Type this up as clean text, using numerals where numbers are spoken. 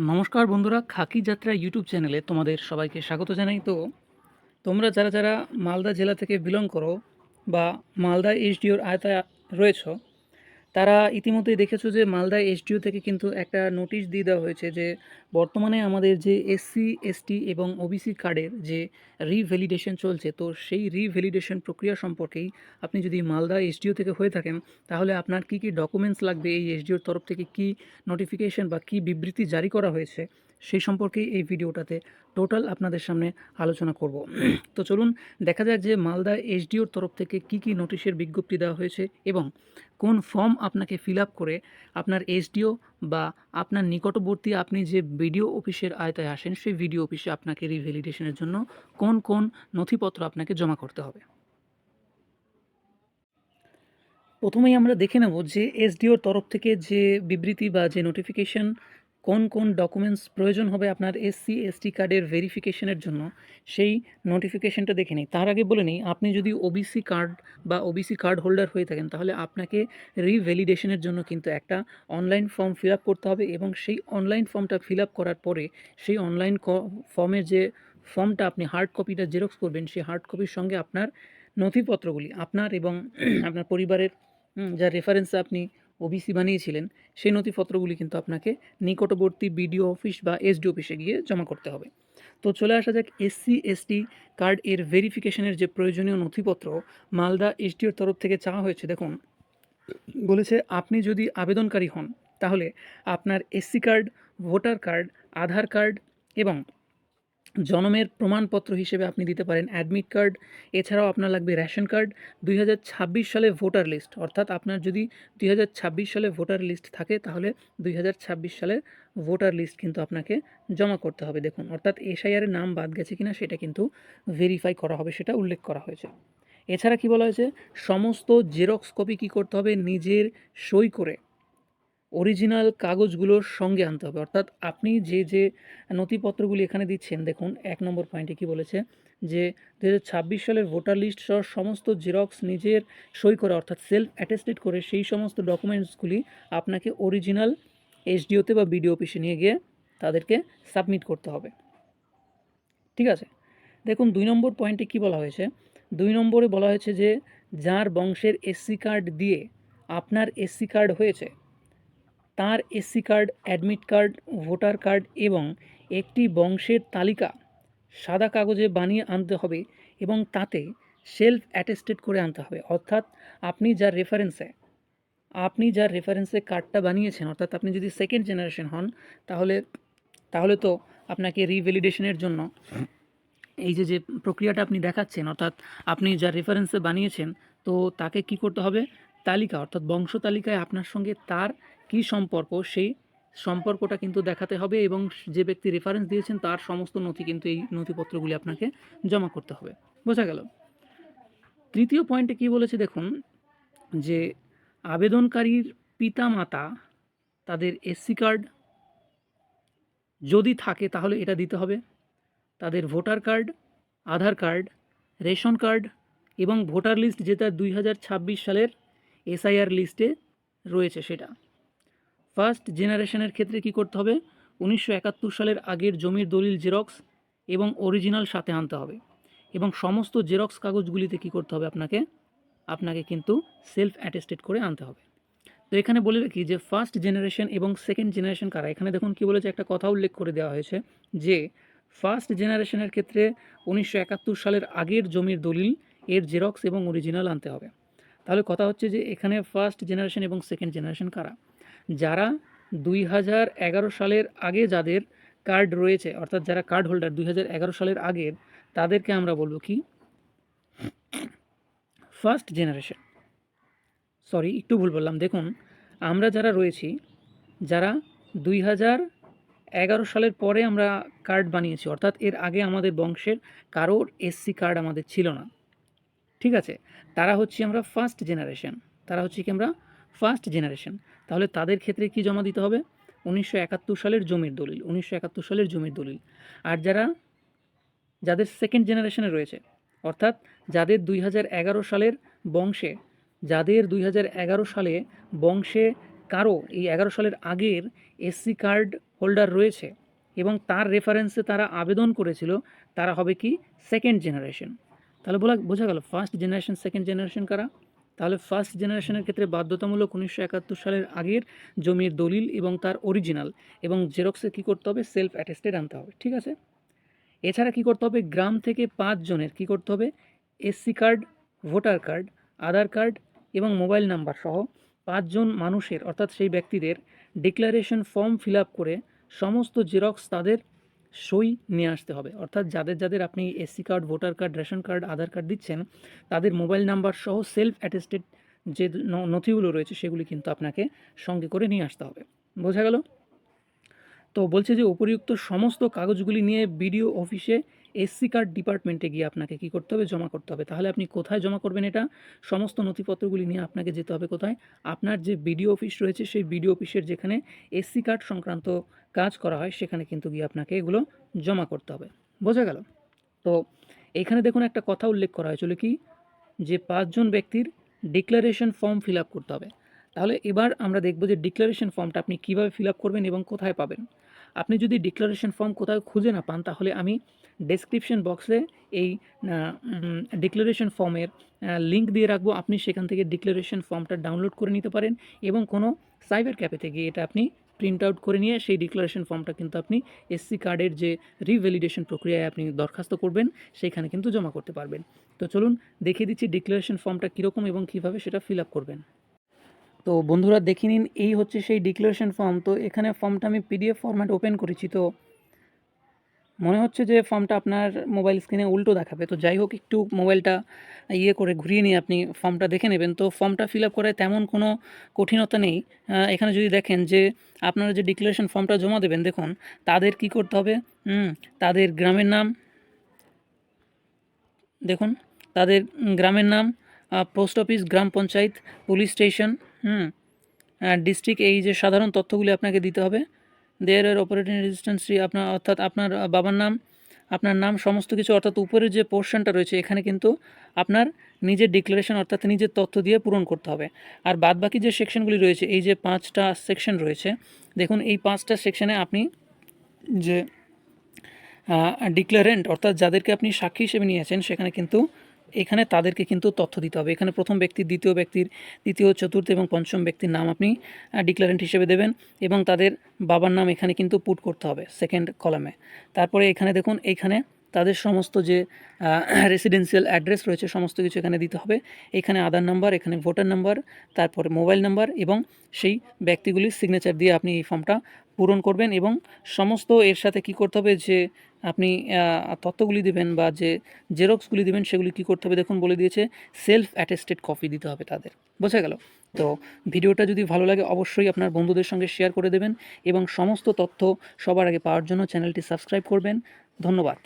নমস্কার বন্ধুরা, খাকি যাত্রা ইউটিউব চ্যানেলে তোমাদের সবাইকে স্বাগত জানাই। তো তোমরা যারা যারা মালদা জেলা থেকে বিলং করো বা মালদা এসডিওর আয়তায় রয়েছো, তারা ইতিমধ্যেই দেখেছো যে মালদা এসডিও থেকে কিন্তু একটা নোটিশ দিয়ে দেওয়া হয়েছে যে বর্তমানে আমাদের যে এসসি এসটি এবং ওবিসি কার্ডের যে রিভ্যালিডেশন চলছে, তো সেই রিভ্যালিডেশন প্রক্রিয়া সম্পর্কেই আপনি যদি মালদা এসডিও থেকে হয়ে থাকেন, তাহলে আপনার কী কী ডকুমেন্টস লাগবে, এই এসডিওর তরফ থেকে কী নোটিফিকেশন বা কী বিবৃতি জারি করা হয়েছে, সেই সম্পর্কেই এই ভিডিওটাতে টোটাল আপনাদের সামনে আলোচনা করব। তো চলুন দেখা যাক যে মালদা এসডিওর তরফ থেকে কী কী নোটিশের বিজ্ঞপ্তি দেওয়া হয়েছে এবং কোন ফর্ম আপনাকে ফিল আপ করে আপনার এসডিও বা আপনার নিকটবর্তী আপনি যে বিডিও অফিসের আয়তায় আসেন, সেই বিডিও অফিসে আপনাকে রিভ্যালিডেশনের জন্য কোন কোন নথিপত্র আপনাকে জমা করতে হবে। প্রথমেই আমরা দেখে নেব যে এসডিওর তরফ থেকে যে বিবৃতি বা যে নোটিফিকেশন, কোন কোন ডকুমেন্টস প্রয়োজন হবে আপনার এসসি এসটি কার্ডের ভেরিফিকেশনের জন্য, সেই নোটিফিকেশনটা দেখে নিই। তার আগে বলে নিই, আপনি যদি ওবিসি কার্ড বা ওবিসি কার্ড হোল্ডার হয়ে থাকেন, তাহলে আপনাকে রিভ্যালিডেশনের জন্য কিন্তু একটা অনলাইন ফর্ম ফিল আপ করতে হবে এবং সেই অনলাইন ফর্মটা ফিল আপ করার পরে সেই অনলাইন ফর্মের যে ফর্মটা আপনি হার্ড কপিটা জেরক্স করবেন, সেই হার্ড কপির সঙ্গে আপনার নথিপত্রগুলি, আপনার এবং আপনার পরিবারের যার রেফারেন্সে আপনি ওবিসি বানিয়েছিলেন, সেই নথিপত্রগুলি কিন্তু আপনাকে নিকটবর্তী বিডিও অফিস বা এসডি অফিসে গিয়ে জমা করতে হবে। তো চলে আসা যাক এসসি এসটি কার্ড এর ভেরিফিকেশনের যে প্রয়োজনীয় নথিপত্র মালদা এসডিওর তরফ থেকে চাওয়া হয়েছে। দেখুন, বলেছে আপনি যদি আবেদনকারী হন, তাহলে আপনার SC card, voter card, Aadhaar card এবং জন্মের প্রমাণপত্র হিসেবে আপনি দিতে পারেন অ্যাডমিট কার্ড। এছাড়াও আপনার লাগবে রেশন কার্ড, 2026 সালে ভোটার লিস্ট, অর্থাৎ আপনার যদি 2026 সালে ভোটার লিস্ট থাকে, তাহলে 2026 সালের ভোটার লিস্ট কিন্তু আপনাকে জমা করতে হবে। দেখুন, অর্থাৎ এসআইআরের নাম বাদ গেছে কিনা সেটা কিন্তু ভেরিফাই করা হবে, সেটা উল্লেখ করা হয়েছে। এছাড়া কি বলা হয়েছে, সমস্ত জেরক্স কপি কী করতে হবে, নিজের সই করে অরিজিনাল কাগজগুলোর সঙ্গে আনতে হবে। অর্থাৎ আপনি যে যে নথিপত্রগুলি এখানে দিচ্ছেন, দেখুন 1 নম্বর পয়েন্টে কী বলেছে যে 2026 সালের ভোটার লিস্ট সহ সমস্ত জেরক্স নিজের সই করে, অর্থাৎ সেলফ অ্যাটেস্টেড করে সেই সমস্ত ডকুমেন্টসগুলি আপনাকে অরিজিনাল এসডিওতে বা বিডিও অফিসে নিয়ে গিয়ে তাদেরকে সাবমিট করতে হবে। ঠিক আছে, দেখুন 2 নম্বর পয়েন্টে কী বলা হয়েছে। 2 নম্বরে বলা হয়েছে যে যার বংশের এসসি কার্ড দিয়ে আপনার এসসি কার্ড হয়েছে, তার SC card, admit card, voter card এবং একটি বংশের তালিকা সাদা কাগজে বানিয়ে আনতে হবে এবং তাতে সেলফ অ্যাটেস্টেড করে আনতে হবে। অর্থাৎ আপনি যার রেফারেন্সে কার্ডটা বানিয়েছেন, অর্থাৎ আপনি যদি সেকেন্ড জেনারেশন হন, তাহলে তাহলে তো আপনাকে রিভ্যালিডেশনের জন্য এই যে যে প্রক্রিয়াটা আপনি দেখাচ্ছেন, অর্থাৎ আপনি যার রেফারেন্সে বানিয়েছেন, তো তাকে কি করতে হবে, তালিকা অর্থাৎ বংশ তালিকায় আপনার সঙ্গে তার কি সম্পর্ক, সেই সম্পর্কটা কিন্তু দেখাতে হবে এবং যে ব্যক্তি রেফারেন্স দিয়েছেন তার সমস্ত নথি কিন্তু এই নথিপত্রগুলি আপনাকে জমা করতে হবে। বোঝা গেল? তৃতীয় পয়েন্টে কি বলেছে দেখুন, যে আবেদনকারীর পিতামাতা তাদের এসসি কার্ড যদি থাকে তাহলে এটা দিতে হবে, তাদের voter card, Aadhaar card, ration card এবং ভোটার লিস্ট যেটা 2026 সালের এসআইআর লিস্টে রয়েছে সেটা। ফার্স্ট জেনারেশনের ক্ষেত্রে কি করতে হবে, 1971 সালের আগের জমির দলিল জেরক্স এবং অরিজিনাল সাথে আনতে হবে এবং সমস্ত জেরক্স কাগজগুলিতে কি করতে হবে, আপনাকে কিন্তু সেলফ অ্যাটেস্টেড করে আনতে হবে। তো এখানে বলে রাখি যে ফার্স্ট জেনারেশন এবং সেকেন্ড জেনারেশন কারা, এখানে দেখুন কী বলেছে, একটা কথা উল্লেখ করে দেওয়া হয়েছে যে ফার্স্ট জেনারেশনের ক্ষেত্রে 1971 সালের আগের জমির দলিল এর জেরক্স এবং অরিজিনাল আনতে হবে। তাহলে কথা হচ্ছে যে এখানে ফার্স্ট জেনারেশন এবং সেকেন্ড জেনারেশন কারা, যারা 2011 সালের আগে যাদের কার্ড রয়েছে, অর্থাৎ যারা কার্ড হোল্ডার 2011 সালের আগের, তাদেরকে আমরা বলবো কি ফার্স্ট জেনারেশন। সরি, একটু ভুল বললাম। দেখুন, আমরা যারা রয়েছি, যারা 2011 সালের পরে আমরা কার্ড বানিয়েছি, অর্থাৎ এর আগে আমাদের বংশের কারোর এসসি কার্ড আমাদের ছিল না, ঠিক আছে, তারা হচ্ছে আমরা ফার্স্ট জেনারেশন। তাহলে তাদের ক্ষেত্রে কি জমা দিতে হবে, 1971 সালের জমির দলিল। আর যাদের সেকেন্ড জেনারেশনে রয়েছে, অর্থাৎ যাদের 2011 সালের বংশে, সালে বংশে কারো এই 11 সালের আগের এসসি কার্ড হোল্ডার রয়েছে এবং তার রেফারেন্সে তারা আবেদন করেছিল, তারা হবে কি সেকেন্ড জেনারেশন। তাহলে বোঝা গেল ফার্স্ট জেনারেশন সেকেন্ড জেনারেশন কারা। তাহলে ফার্স্ট জেনারেশনের ক্ষেত্রে বাধ্যতামূলক 1971 সালের আগের জমির দলিল এবং তার অরিজিনাল এবং জেরক্সে কী করতে হবে, সেলফ অ্যাটেস্টেড আনতে হবে, ঠিক আছে। এছাড়া কী করতে হবে, গ্রাম থেকে 5 জনের কী করতে হবে, SC card, voter card, Aadhaar card এবং মোবাইল নাম্বার সহ 5 জন মানুষের অর্থাৎ সেই ব্যক্তিদের ডিক্লারেশন ফর্ম ফিল আপ করে সমস্ত জেরক্স তাদের সই নিয়ে আসতে হবে। অর্থাৎ যাদের যাদের আপনি SC card, voter card, ration card, Aadhaar card দিচ্ছেন, তাদের মোবাইল নাম্বার সহ সেলফ অ্যাটেস্টেড যে নথিগুলো রয়েছে সেগুলি কিন্তু আপনাকে সঙ্গে করে নিয়ে আসতে হবে। বোঝা গেল? তো বলছে যে উপরিউক্ত সমস্ত কাগজগুলি নিয়ে বিডিও অফিসে এসসি কার্ড ডিপার্টমেন্টে গিয়ে আপনাকে কী করতে হবে, জমা করতে হবে। তাহলে আপনি কোথায় জমা করবেন এটা? সমস্ত নথিপত্রগুলি নিয়ে আপনাকে যেতে হবে কোথায়? আপনার যে বিডিও অফিস রয়েছে সেই বিডিও অফিসের যেখানে এসসি কার্ড সংক্রান্ত কাজ করা হয় সেখানে কিন্তু গিয়ে আপনাকে এগুলো জমা করতে হবে। বোঝা গেল? তো এখানে দেখুন একটা কথা উল্লেখ করা হয়েছিল কি, যে 5 জন ব্যক্তির ডিক্লারেশন ফর্ম ফিল আপ করতে হবে। তাহলে এবার আমরা দেখব যে ডিক্লারেশন ফর্মটা আপনি কীভাবে ফিল আপ করবেন এবং কোথায় পাবেন। আপনি যদি ডিক্লারেশন ফর্ম কোথাও খুঁজে না পান, তাহলে আমি ডেসক্রিপশন বক্সে এই ডিক্লারেশন ফর্মের লিঙ্ক দিয়ে রাখবো। আপনি সেখান থেকে ডিক্লারেশন ফর্মটা ডাউনলোড করে নিতে পারেন এবং কোনো সাইবার ক্যাফেতে গিয়ে এটা আপনি প্রিন্ট আউট করে নিয়ে সেই ডিক্লারেশন ফর্মটা কিন্তু আপনি এসসি কার্ডের যে রিভ্যালিডেশন প্রক্রিয়ায় আপনি দরখাস্ত করবেন সেইখানে কিন্তু জমা করতে পারবেন। তো চলুন দেখিয়ে দিচ্ছি ডিক্লারেশন ফর্মটা কীরকম এবং কীভাবে সেটা ফিল আপ করবেন। তো বন্ধুরা দেখে নিন, এই হচ্ছে সেই ডিক্লারেশন ফর্ম। তো এখানে ফর্মটা আমি পিডিএফ ফরম্যাট ওপেন করেছি। তো মনে হচ্ছে যে ফর্মটা আপনার মোবাইল স্ক্রিনে উল্টো দেখাবে। তো যাই হোক, একটু মোবাইলটা করে ঘুরিয়ে নিয়ে আপনি ফর্মটা দেখে নেবেন। তো ফর্মটা ফিল আপ করায় তেমন কোনো কঠিনতা নেই। এখানে যদি দেখেন যে আপনারা যে ডিক্লারেশন ফর্মটা জমা দেবেন, দেখুন তাদের কি করতে হবে, তাদের গ্রামের নাম, দেখুন তাদের গ্রামের নাম, পোস্ট অফিস, গ্রাম পঞ্চায়েত, পুলিশ স্টেশন, ডিস্ট্রিক্ট, এই যে সাধারণ তথ্যগুলি আপনাকে দিতে হবে। দেয়ার অপারেটিং রেজিস্ট্যান্সি আপনার, অর্থাৎ আপনার বাবার নাম, আপনার নাম, সমস্ত কিছু, অর্থাৎ উপরের যে পোর্শনটা রয়েছে এখানে কিন্তু আপনার নিজের ডিক্লারেশন অর্থাৎ নিজের তথ্য দিয়ে পূরণ করতে হবে। আর বাদবাকি যে সেকশনগুলি রয়েছে, এই যে 5টা সেকশন রয়েছে, দেখুন এই 5টা সেকশনে আপনি যে ডিক্লারেন্ট অর্থাৎ যাদেরকে আপনি সাক্ষী হিসেবে নিয়েছেন সেখানে কিন্তু এখানে তাদেরকে কিন্তু তথ্য দিতে হবে। এখানে প্রথম ব্যক্তির, দ্বিতীয় ব্যক্তির, তৃতীয়, চতুর্থ এবং পঞ্চম ব্যক্তির নাম আপনি ডিক্লারেন্ট হিসেবে দেবেন এবং তাদের বাবার নাম এখানে কিন্তু পুট করতে হবে সেকেন্ড কলামে। তারপরে এখানে দেখুন, এইখানে তাদের সমস্ত যে রেসিডেন্সিয়াল অ্যাড্রেস রয়েছে সমস্ত কিছু এখানে দিতে হবে। এখানে আধার নাম্বার, এখানে ভোটার নাম্বার, তারপরে মোবাইল নাম্বার এবং সেই ব্যক্তিগুলির সিগনেচার দিয়ে আপনি এই ফর্মটা পূরণ করবেন এবং সমস্ত এর সাথে কি করতে হবে, যে আপনি তথ্যগুলি দেবেন বা যে জেরক্সগুলি দেবেন সেগুলি কী করতে হবে, দেখুন বলে দিয়েছে সেলফ অ্যাটেস্টেড কপি দিতে হবে তাদের। বোঝা গেল? তো ভিডিওটা যদি ভালো লাগে অবশ্যই আপনার বন্ধুদের সঙ্গে শেয়ার করে দেবেন এবং সমস্ত তথ্য সবার আগে পাওয়ার জন্য চ্যানেলটি সাবস্ক্রাইব করবেন। ধন্যবাদ।